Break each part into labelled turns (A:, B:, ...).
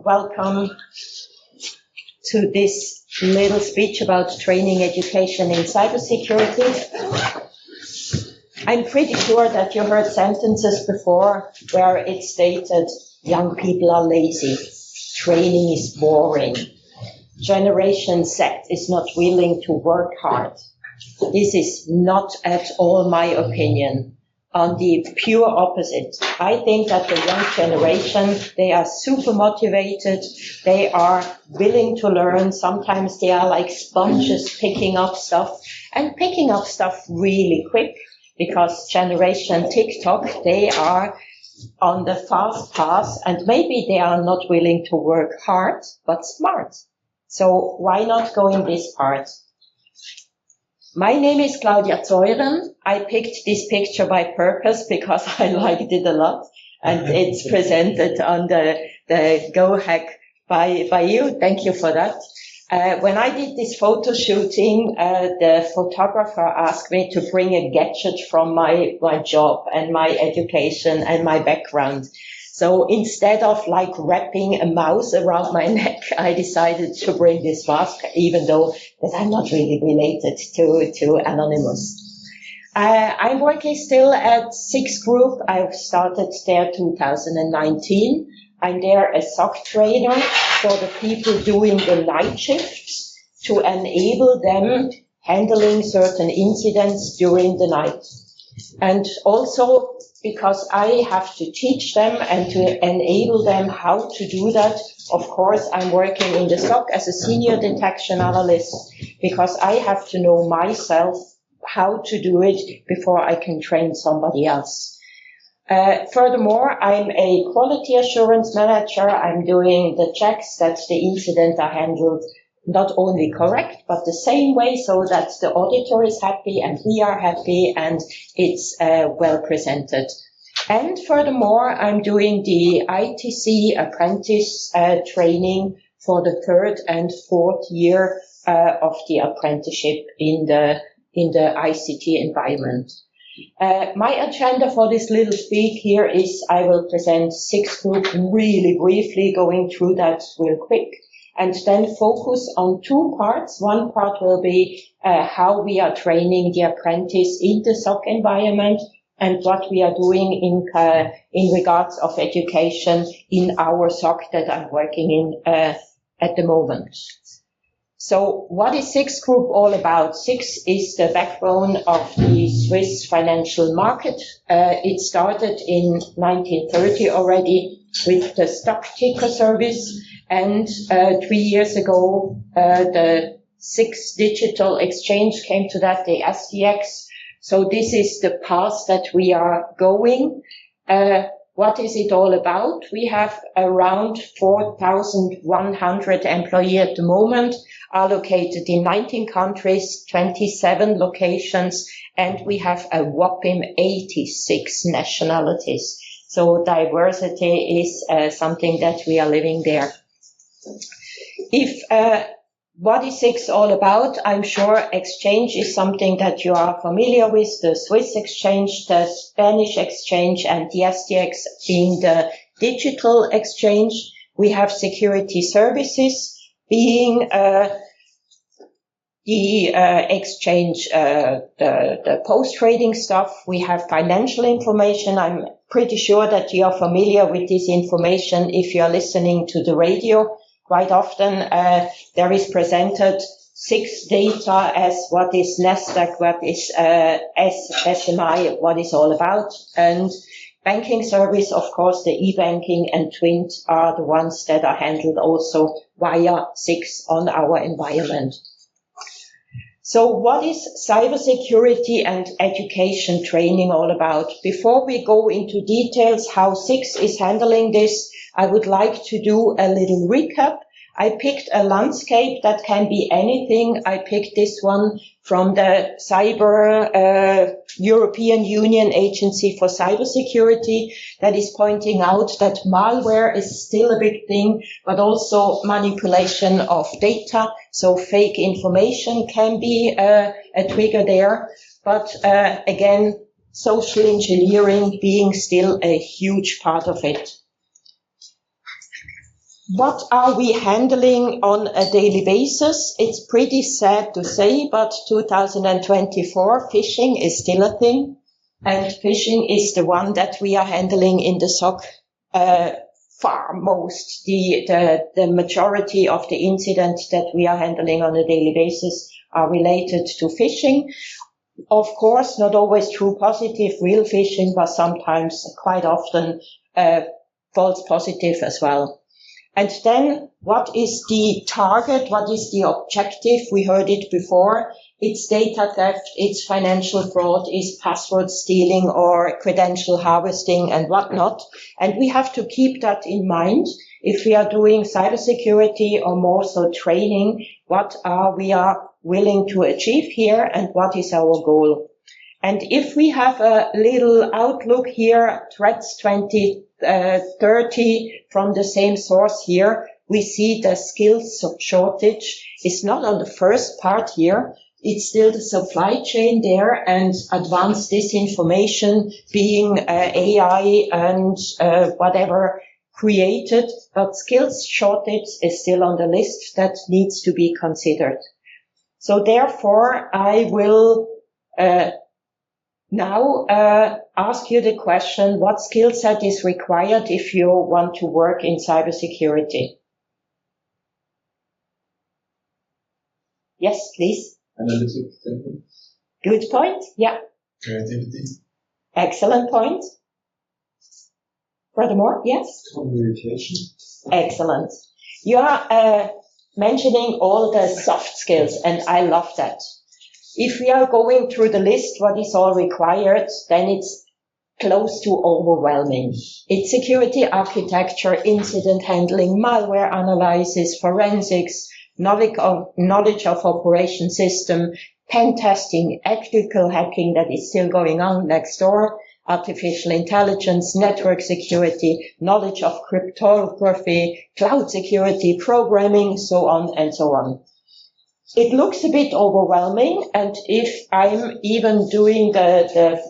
A: Welcome to this little speech about training education in cybersecurity. I'm pretty sure that you heard sentences before where it stated young people are lazy, training is boring, Generation Z is not willing to work hard. This is not at all my opinion. On the pure opposite. I think that the young generation, they are super motivated. They are willing to learn. Sometimes they are like sponges picking up stuff and picking up stuff really quick because generation TikTok, they are on the fast path and maybe they are not willing to work hard, but smart. So why not go in this part? My name is Claudia Zeuren. I picked this picture by purpose because I liked it a lot, and it's presented on the GOhack by you. Thank you for that. When I did this photo shooting, the photographer asked me to bring a gadget from my job and my education and my background. So instead of like wrapping a mouse around my neck, I decided to bring this mask, even though that I'm not really related to Anonymous. I'm working still at SIX Group. I've started there 2019. I'm there a SOC trainer for the people doing the night shifts to enable them handling certain incidents during the night. And also because I have to teach them and to enable them how to do that. Of course, I'm working in the SOC as a senior detection analyst because I have to know myself how to do it before I can train somebody else. Furthermore, I'm a quality assurance manager. I'm doing the checks that the incidents are handled not only correct, but the same way so that the auditor is happy and we are happy and it's well presented. And furthermore, I'm doing the ITC apprentice training for the 3rd and 4th year of the apprenticeship in the ICT environment. My agenda for this little speak here is I will present SIX Group really briefly, going through that real quick. And then focus on 2 parts. One part will be how we are training the apprentice in the SOC environment and what we are doing in regards of education in our SOC that I'm working in at the moment. So what is SIX Group all about? SIX is the backbone of the Swiss financial market. It started in 1930 already with the stock ticker service. And 3 years ago, the SIX digital exchange came to that, the SDX. So this is the path that we are going. What is it all about? We have around 4,100 employees at the moment, are located in 19 countries, 27 locations, and we have a whopping 86 nationalities. So diversity is something that we are living there. What is SIX all about? I'm sure exchange is something that you are familiar with, the Swiss exchange, the Spanish exchange, and the SDX being the digital exchange. We have security services being the exchange, the post-trading stuff. We have financial information. I'm pretty sure that you are familiar with this information if you are listening to the radio. Quite often there is presented SIX data as what is Nasdaq, what is SMI, what is all about. And banking service, of course, the e-banking and Twint are the ones that are handled also via SIX on our environment. So what is cybersecurity and education training all about? Before we go into details how SIX is handling this, I would like to do a little recap. I picked a landscape that can be anything. I picked this one from the European Union Agency for Cybersecurity that is pointing out that malware is still a big thing, but also manipulation of data. So fake information can be a trigger there. But again, social engineering being still a huge part of it. What are we handling on a daily basis? It's pretty sad to say, but 2024, phishing is still a thing. And phishing is the one that we are handling in the SOC far most. The majority of the incidents that we are handling on a daily basis are related to phishing. Of course, not always true positive, real phishing, but sometimes, quite often, false positive as well. And then what is the target? What is the objective? We heard it before. It's data theft, it's financial fraud, it's password stealing or credential harvesting and whatnot. And we have to keep that in mind if we are doing cybersecurity or more so training. What are we willing to achieve here and what is our goal? And if we have a little outlook here, threats 2030 from the same source here, we see the skills shortage is not on the first part here. It's still the supply chain there and advanced disinformation being AI and whatever created, but skills shortage is still on the list that needs to be considered. So therefore, I will now ask you the question, what skill set is required if you want to work in cybersecurity? Yes, please.
B: Analytic thinking.
A: Good point. Yeah.
B: Creativity.
A: Excellent point. Furthermore, yes.
B: Communication.
A: Excellent. You are mentioning all the soft skills, and I love that. If we are going through the list, what is all required, then it's close to overwhelming. It's security architecture, incident handling, malware analysis, forensics, knowledge of operation system, pen testing, ethical hacking that is still going on next door, artificial intelligence, network security, knowledge of cryptography, cloud security, programming, so on and so on. It looks a bit overwhelming, and if I'm even doing the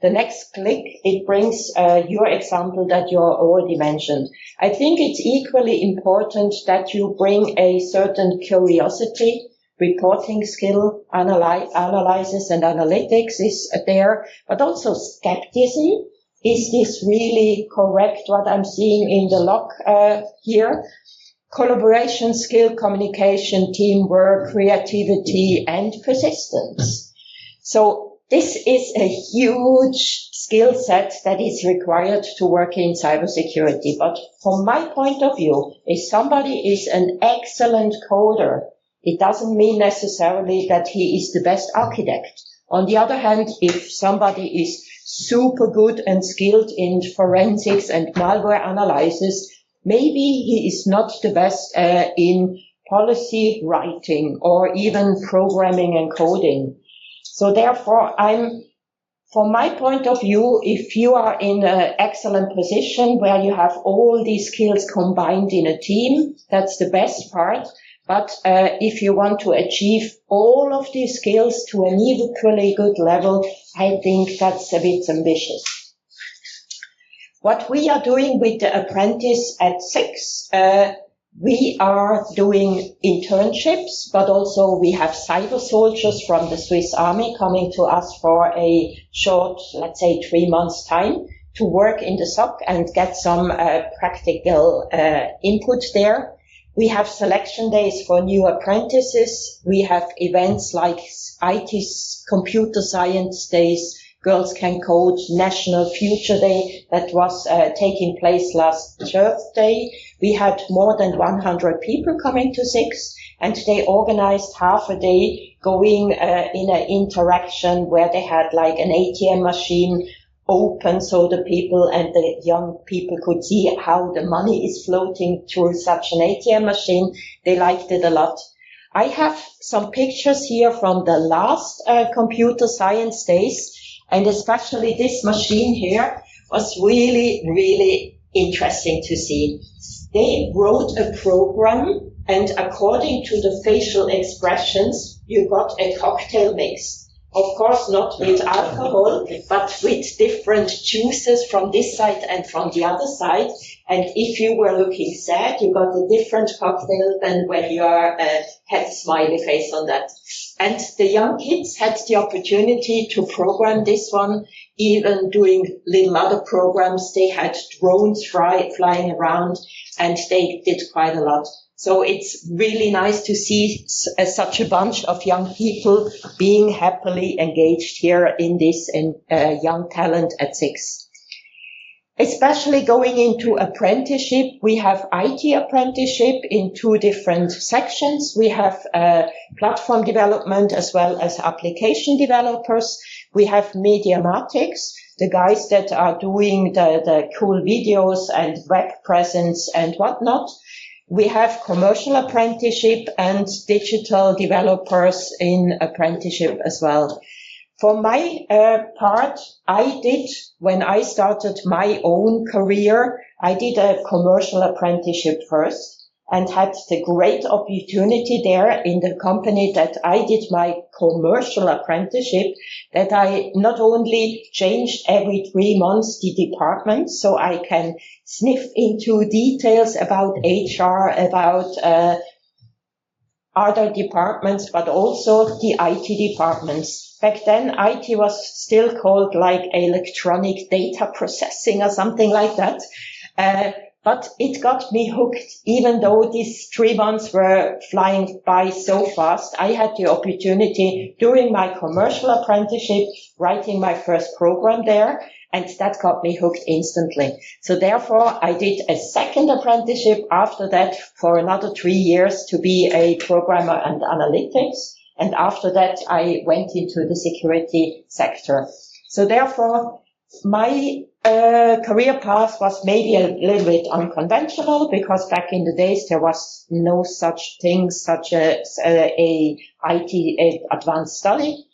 A: next click, it brings your example that you already mentioned. I think it's equally important that you bring a certain curiosity, reporting skill, analysis and analytics is there, but also skepticism. Is this really correct, what I'm seeing in the log here? Collaboration skill, communication, teamwork, creativity, and persistence. So this is a huge skill set that is required to work in cybersecurity. But from my point of view, if somebody is an excellent coder, it doesn't mean necessarily that he is the best architect. On the other hand, if somebody is super good and skilled in forensics and malware analysis, maybe he is not the best in policy writing or even programming and coding. So therefore, from my point of view, if you are in an excellent position where you have all these skills combined in a team, that's the best part. But if you want to achieve all of these skills to an equally good level, I think that's a bit ambitious. What we are doing with the apprentice at 6, we are doing internships, but also we have cyber soldiers from the Swiss Army coming to us for a short, let's say 3 months time to work in the SOC and get some practical input there. We have selection days for new apprentices. We have events like IT computer science days, Girls Can Code, National Future Day that was taking place last Thursday. We had more than 100 people coming to 6, and they organized half a day going in an interaction where they had like an ATM machine open so the people and the young people could see how the money is floating through such an ATM machine. They liked it a lot. I have some pictures here from the last computer science days, and especially this machine here was really, really interesting to see. They wrote a program, and according to the facial expressions, you got a cocktail mix. Of course, not with alcohol, but with different juices from this side and from the other side. And if you were looking sad, you got a different cocktail than when you had a smiley face on that. And the young kids had the opportunity to program this one, even doing little other programs. They had drones flying around, and they did quite a lot. So it's really nice to see such a bunch of young people being happily engaged here in this young talent at 6. Especially going into apprenticeship, we have IT apprenticeship in 2 different sections. We have platform development as well as application developers. We have mediamatics, the guys that are doing the cool videos and web presence and whatnot. We have commercial apprenticeship and digital developers in apprenticeship as well. For my part, I did, when I started my own career, I did a commercial apprenticeship first and had the great opportunity there in the company that I did my commercial apprenticeship, that I not only changed every 3 months the department, so I can sniff into details about HR, about other departments, but also the IT departments. Back then, IT was still called like electronic data processing or something like that. But it got me hooked, even though these 3 months were flying by so fast. I had the opportunity during my commercial apprenticeship, writing my first program there, and that got me hooked instantly. So therefore, I did a second apprenticeship after that for another 3 years to be a programmer and analytics. And after that, I went into the security sector. So therefore, my career path was maybe a little bit unconventional, because back in the days there was no such thing such as a IT advanced study.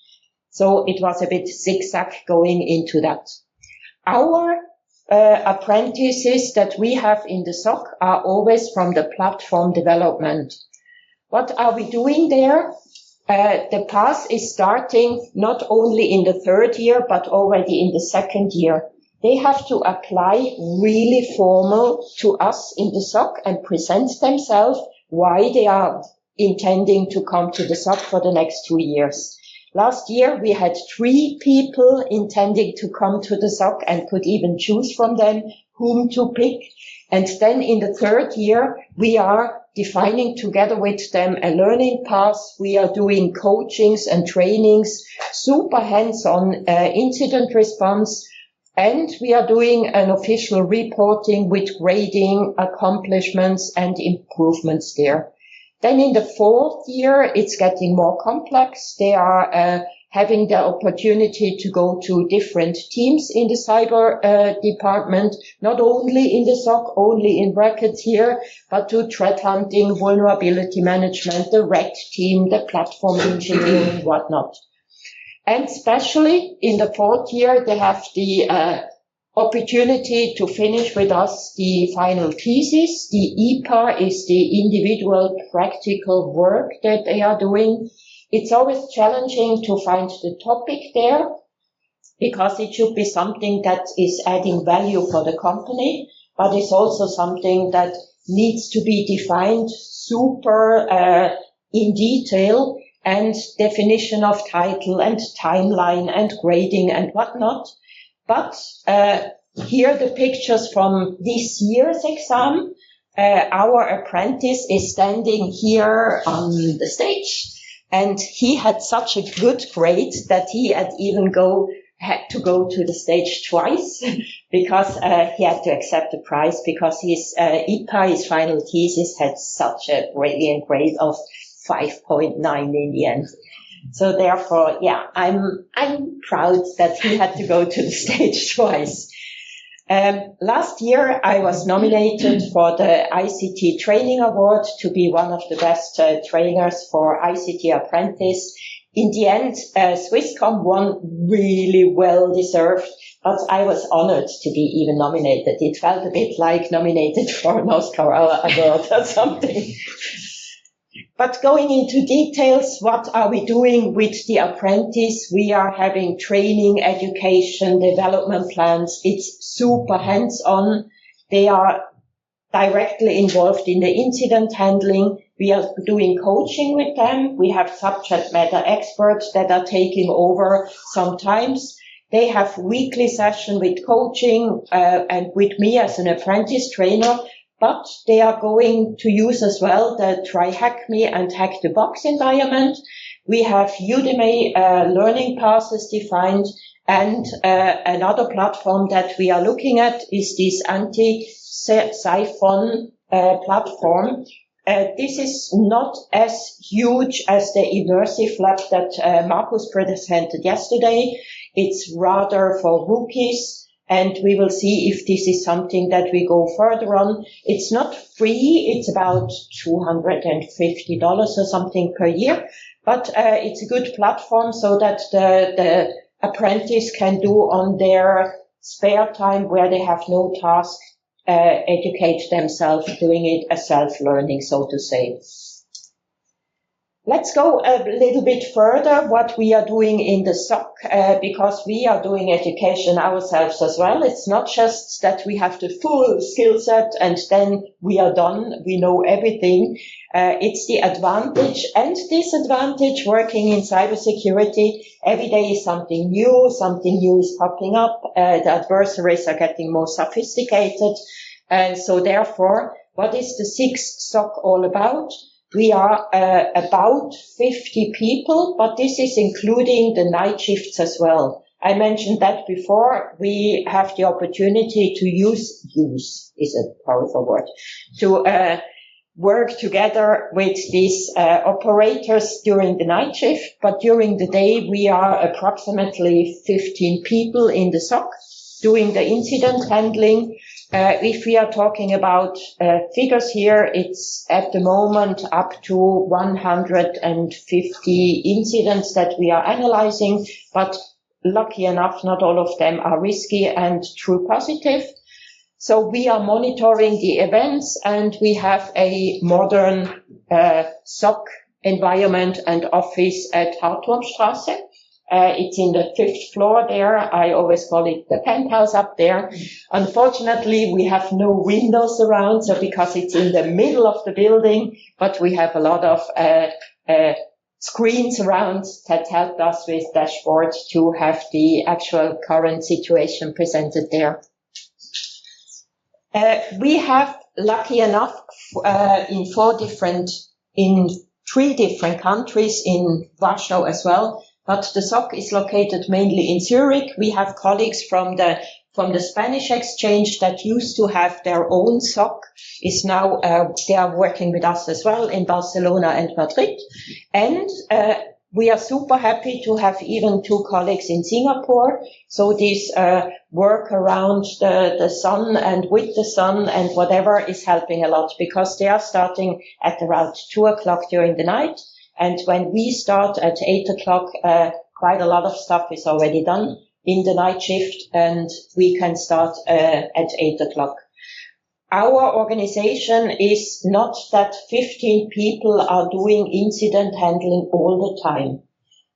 A: So it was a bit zigzag going into that. Our apprentices that we have in the SOC are always from the platform development. What are we doing there? The path is starting not only in the 3rd year, but already in the 2nd year. They have to apply really formal to us in the SOC and present themselves why they are intending to come to the SOC for the next 2 years. Last year, we had 3 people intending to come to the SOC and could even choose from them whom to pick. And then in the 3rd year, we are defining together with them a learning path. We are doing coachings and trainings, super hands-on incident response, and we are doing an official reporting with grading, accomplishments, and improvements there. Then in the 4th year, it's getting more complex. They are having the opportunity to go to different teams in the cyber department, not only in the SOC, only in brackets here, but to threat hunting, vulnerability management, the red team, the platform engineering, whatnot. And especially in the 4th year, they have the opportunity to finish with us the final thesis. The EPA is the individual practical work that they are doing. It's always challenging to find the topic there, because it should be something that is adding value for the company, but it's also something that needs to be defined super in detail, and definition of title and timeline and grading and whatnot. But here the pictures from this year's exam. Our apprentice is standing here on the stage, and he had such a good grade that he had to go to the stage twice because he had to accept the prize, because his EPA, his final thesis, had such a brilliant grade of 5.9 in the end. So therefore, yeah, I'm proud that he had to go to the stage twice. Last year, I was nominated for the ICT Training Award to be one of the best trainers for ICT Apprentice. In the end, Swisscom won, really well deserved, but I was honored to be even nominated. It felt a bit like nominated for an Oscar award or something. But going into details, what are we doing with the apprentice? We are having training, education, development plans. It's super hands-on. They are directly involved in the incident handling. We are doing coaching with them. We have subject matter experts that are taking over sometimes. They have weekly session with coaching and with me as an apprentice trainer. But they are going to use as well the Try Hack Me and Hack the Box environment. We have Udemy learning passes defined, and another platform that we are looking at is this anti-siphon platform. This is not as huge as the immersive lab that Markus presented yesterday. It's rather for rookies. And we will see if this is something that we go further on. It's not free. It's about $250 or something per year. But it's a good platform so that the apprentice can do on their spare time where they have no task, educate themselves, doing it as self-learning, so to say. Let's go a little bit further what we are doing in the SOC, because we are doing education ourselves as well. It's not just that we have the full skill set and then we are done, we know everything. It's the advantage and disadvantage working in cybersecurity. Every day is something new is popping up. The adversaries are getting more sophisticated. And so therefore, what is the SIX SOC all about? We are about 50 people, but this is including the night shifts as well. I mentioned that before. We have the opportunity to use is a powerful word, to work together with these operators during the night shift, but during the day we are approximately 15 people in the SOC doing the incident handling. If we are talking about figures here, it's at the moment up to 150 incidents that we are analyzing, but lucky enough, not all of them are risky and true positive. So we are monitoring the events, and we have a modern SOC environment and office at Hartwurmstraße. It's in the 5th floor there. I always call it the penthouse up there. Unfortunately, we have no windows around, so because it's in the middle of the building, but we have a lot of screens around that help us with dashboards to have the actual current situation presented there. We have, lucky enough, in 3 different countries, in Warsaw as well, but the SOC is located mainly in Zurich. We have colleagues from the Spanish exchange that used to have their own SOC, is now, they are working with us as well in Barcelona and Madrid. And we are super happy to have even 2 colleagues in Singapore. So this work around the sun and with the sun and whatever is helping a lot, because they are starting at around 2 o'clock during the night. And when we start at 8 o'clock, quite a lot of stuff is already done in the night shift, and we can start at 8 o'clock. Our organization is not that 15 people are doing incident handling all the time.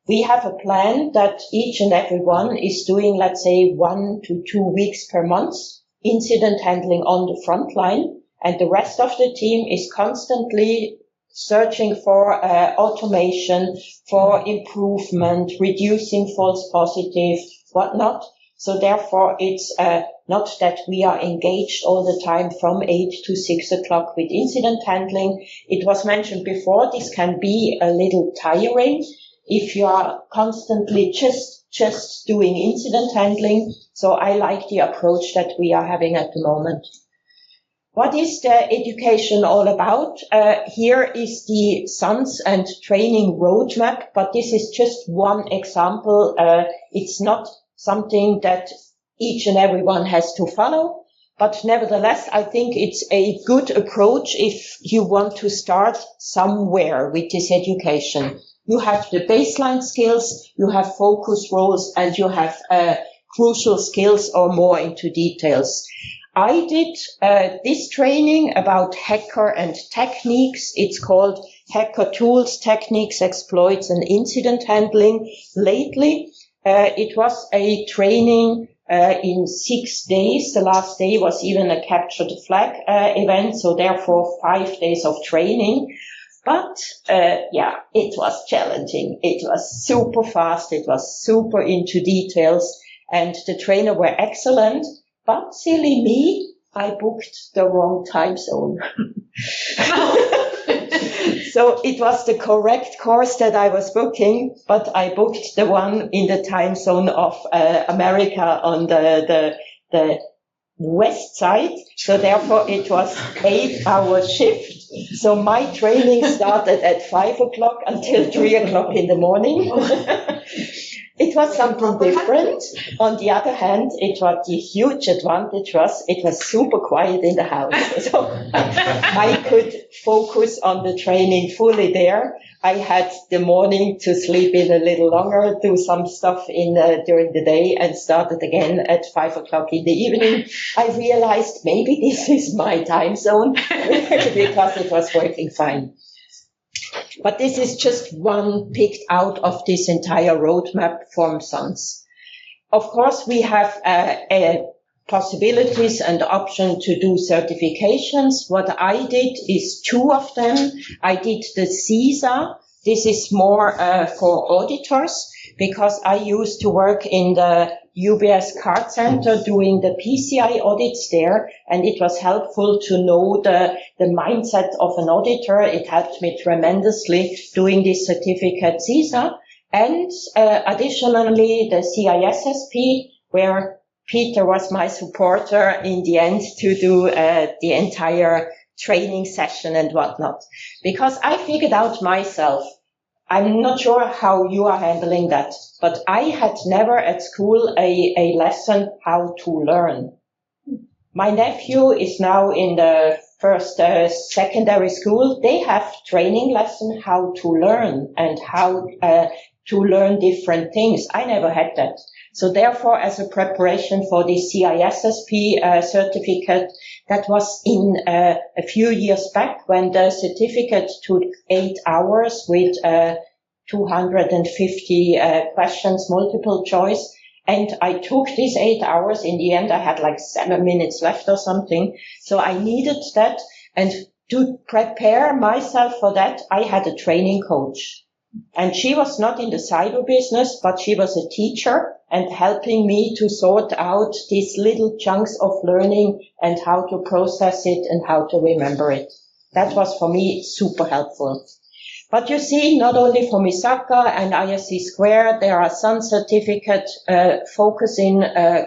A: We have a plan that each and every one is doing, let's say, 1 to 2 weeks per month incident handling on the front line, and the rest of the team is constantly searching for automation, for improvement, reducing false positive, whatnot. So therefore, it's not that we are engaged all the time from 8 to 6 o'clock with incident handling. It was mentioned before, this can be a little tiring if you are constantly just doing incident handling. So I like the approach that we are having at the moment. What is the education all about? Here is the SANS and training roadmap, but this is just one example. It's not something that each and everyone has to follow, but nevertheless, I think it's a good approach if you want to start somewhere with this education. You have the baseline skills, you have focus roles, and you have crucial skills or more into details. I did this training about hacker and techniques. It's called hacker tools, techniques, exploits, and incident handling. Lately, it was a training in 6 days. The last day was even a capture the flag event, so therefore 5 days of training. But it was challenging. It was super fast. It was super into details, and the trainer were excellent. But silly me, I booked the wrong time zone. So it was the correct course that I was booking, but I booked the one in the time zone of America on the west side. So therefore it was 8-hour shift. So my training started at 5 o'clock until 3 o'clock in the morning. It was something different. On the other hand, it was the huge advantage was it was super quiet in the house. So I could focus on the training fully there. I had the morning to sleep in a little longer, do some stuff during the day, and started again at 5 o'clock in the evening. I realized maybe this is my time zone because it was working fine. But this is just one picked out of this entire roadmap from SANS. Of course, we have possibilities and option to do certifications. What I did is 2 of them. I did the CISA. This is more for auditors because I used to work in the UBS card center doing the PCI audits there, and it was helpful to know the mindset of an auditor. It helped me tremendously doing this certificate CISA. And additionally, the CISSP, where Peter was my supporter in the end to do the entire training session and whatnot. Because I figured out myself, I'm not sure how you are handling that, but I had never at school a lesson how to learn. My nephew is now in the first secondary school. They have training lesson how to learn and how to learn different things. I never had that. So therefore, as a preparation for the CISSP certificate, that was in a few years back when the certificate took 8 hours with 250 questions, multiple choice. And I took these 8 hours. In the end, I had like 7 minutes left or something. So I needed that. And to prepare myself for that, I had a training coach. And she was not in the cyber business, but she was a teacher and helping me to sort out these little chunks of learning and how to process it and how to remember it. That was for me super helpful. But you see, not only for Misaka and ISC Square, there are some certificates focusing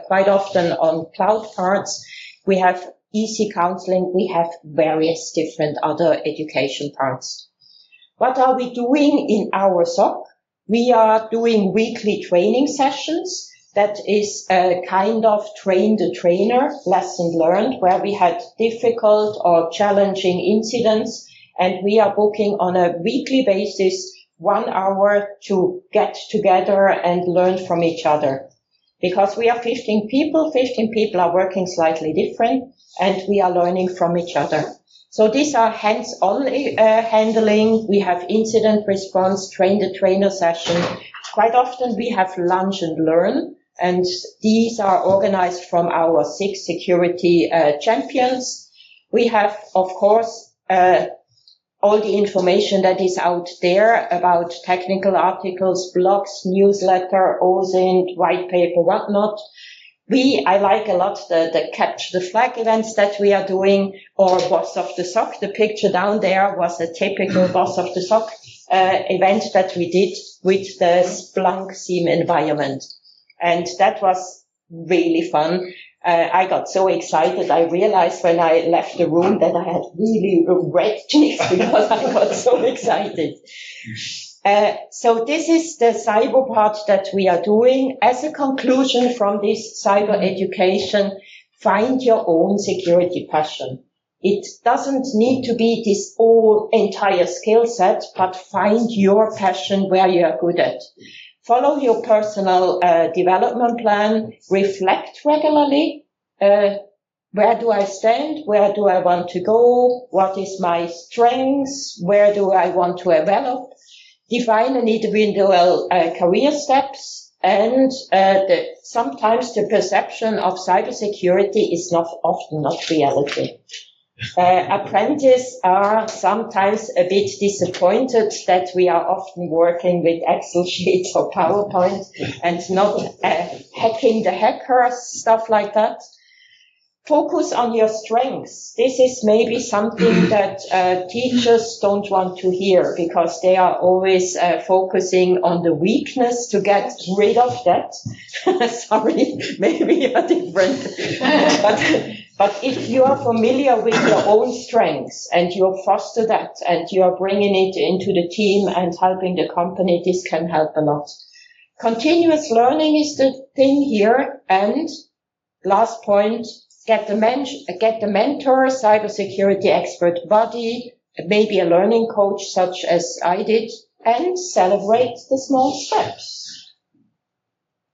A: quite often on cloud parts. We have EC counseling. We have various different other education parts. What are we doing in our SOC? We are doing weekly training sessions. That is a kind of train the trainer, lesson learned, where we had difficult or challenging incidents. And we are booking on a weekly basis 1 hour to get together and learn from each other. Because we are 15 people are working slightly different, and we are learning from each other. So these are hands-on handling. We have incident response, train the trainer session. Quite often we have lunch and learn, and these are organized from our 6 security champions. We have, of course, all the information that is out there about technical articles, blogs, newsletter, OSINT, white paper, whatnot. I like a lot the capture the flag events that we are doing, or Boss of the SOC. The picture down there was a typical Boss of the SOC event that we did with the Splunk SIEM environment. And that was really fun. I got so excited. I realized when I left the room that I had really red cheeks because I got so excited. So this is the cyber part that we are doing. As a conclusion from this cyber education, find your own security passion. It doesn't need to be this entire skill set, but find your passion where you are good at. Follow your personal development plan, reflect regularly, Where do I stand? Where do I want to go? What is my strengths? Where do I want to develop? Define an individual career steps, and sometimes the perception of cybersecurity is often not reality. Apprentices are sometimes a bit disappointed that we are often working with Excel sheets or PowerPoint and not hacking the hackers, stuff like that. Focus on your strengths. This is maybe something that teachers don't want to hear, because they are always focusing on the weakness to get rid of that. Sorry, maybe a different. But if you are familiar with your own strengths and you foster that and you are bringing it into the team and helping the company, this can help a lot. Continuous learning is the thing here. And last point, get the mentor, cybersecurity expert buddy, maybe a learning coach such as I did, and celebrate the small steps.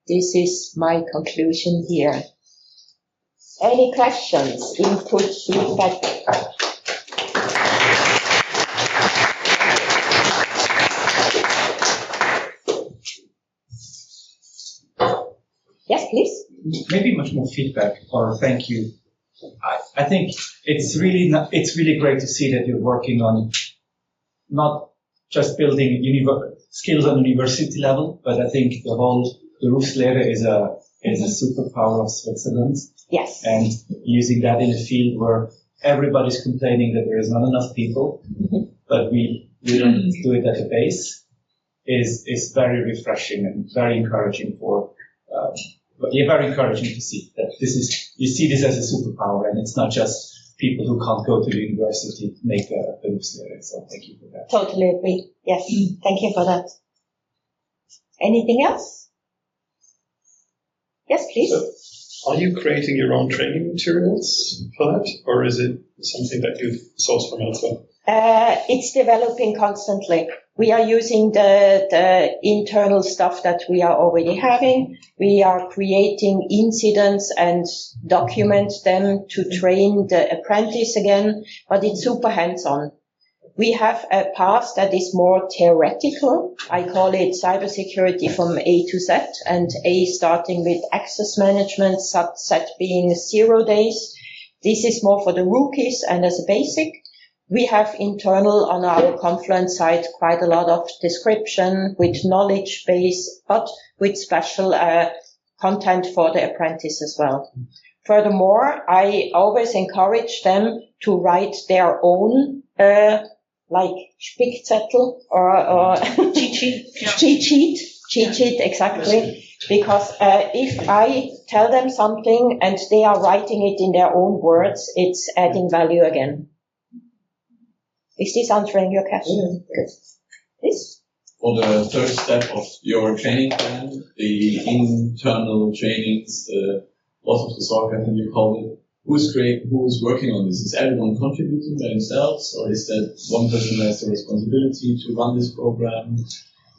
A: This is my conclusion here. Any questions, input, feedback? Yes, please.
C: Maybe much more feedback or thank you. I think it's really great to see that you're working on not just building skills on university level, but I think the Berufslehre is a superpower of Switzerland.
A: Yes.
C: And using that in a field where everybody's complaining that there is not enough people, but we don't do it at the base is very refreshing and very encouraging very encouraging to see that you see this as a superpower, and it's not just people who can't go to the university make a Berufslehre. So thank you for that.
A: Totally agree. Yes. Thank you for that. Anything else? Yes, please.
D: So, are you creating your own training materials for that, or is it something that you source from elsewhere?
A: It's developing constantly. We are using the internal stuff that we are already having. We are creating incidents and document them to train the apprentice again, but it's super hands-on. We have a path that is more theoretical. I call it cybersecurity from A to Z, and A starting with access management, Z being 0 days. This is more for the rookies and as a basic. We have internal on our Confluence site quite a lot of description with knowledge base, but with special content for the apprentice as well. Furthermore, I always encourage them to write their own like Spickzettel or cheat sheet, exactly. Because if I tell them something and they are writing it in their own words, it's adding value again. Is this answering your question?
B: Yeah.
A: This?
E: For the third step of your training plan, the internal trainings, lots of the sort, I think you call it, who's working on this? Is everyone contributing by themselves, or is that one person who has the responsibility to run this program?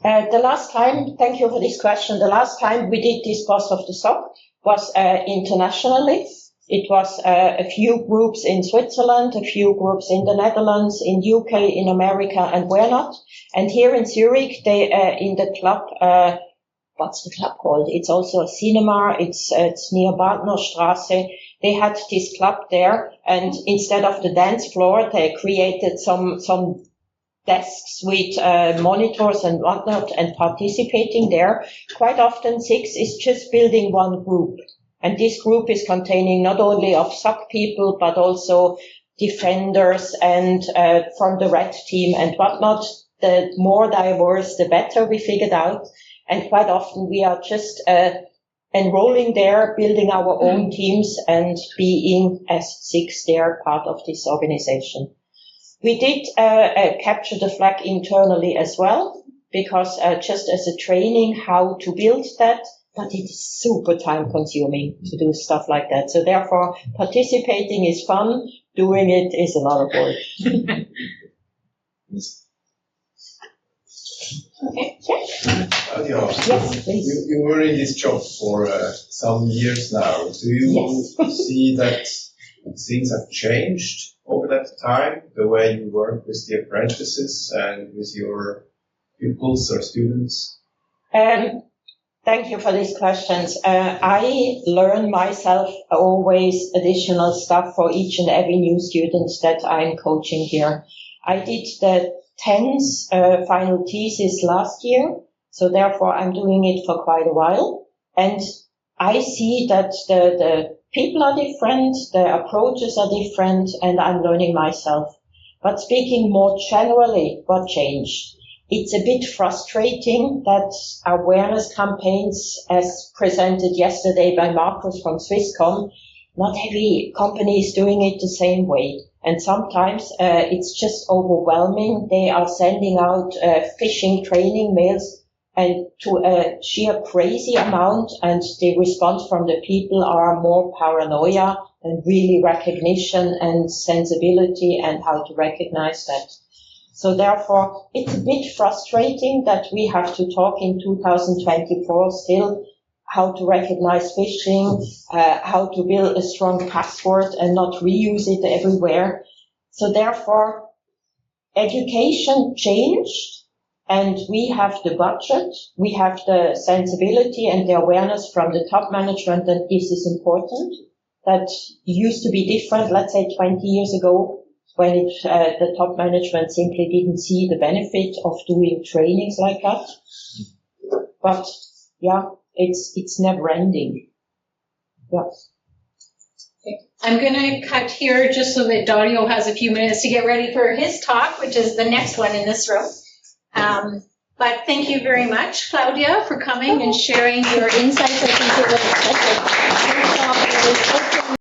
A: The last time, thank you for this question, the last time we did this Boss of the SOC was internationally. It was a few groups in Switzerland, a few groups in the Netherlands, in UK, in America, and where not. And here in Zurich, they in the club, what's the club called? It's also a cinema. It's near Badnerstraße. They had this club there, and instead of the dance floor, they created some desks with monitors and whatnot and participating there. Quite often, 6 is just building one group. And this group is containing not only of SOC people, but also defenders and from the red team and whatnot. The more diverse, the better, we figured out. And quite often we are just enrolling there, building our own teams and being as 6 there part of this organization. We did capture the flag internally as well, because just as a training how to build that, but it is super time consuming to do stuff like that. So therefore, participating is fun, doing it is a lot of work. Okay, yeah.
B: Claudia,
A: Yes, please.
B: you were in this job for some years now. Do you see that
F: things have changed over that time, the way you work with the apprentices and with your pupils or students?
A: Thank you for these questions. I learn myself always additional stuff for each and every new student that I'm coaching here. I did the 10th final thesis last year, so therefore I'm doing it for quite a while. And I see that the people are different, the approaches are different, and I'm learning myself. But speaking more generally, what changed? It's a bit frustrating that awareness campaigns, as presented yesterday by Markus from Swisscom, not every company is doing it the same way. And sometimes it's just overwhelming. They are sending out phishing training mails and to a sheer crazy amount, and the response from the people are more paranoia and really recognition and sensibility and how to recognize that. So therefore, it's a bit frustrating that we have to talk in 2024 still how to recognize phishing, how to build a strong password and not reuse it everywhere. So therefore, education changed, and we have the budget, we have the sensibility and the awareness from the top management that this is important. That used to be different, let's say 20 years ago, when the top management simply didn't see the benefit of doing trainings like that. But yeah, it's never ending. Yeah.
G: I'm going to cut here just so that Dario has a few minutes to get ready for his talk, which is the next one in this room. But thank you very much, Claudia, for coming and sharing your insights. I think it was such a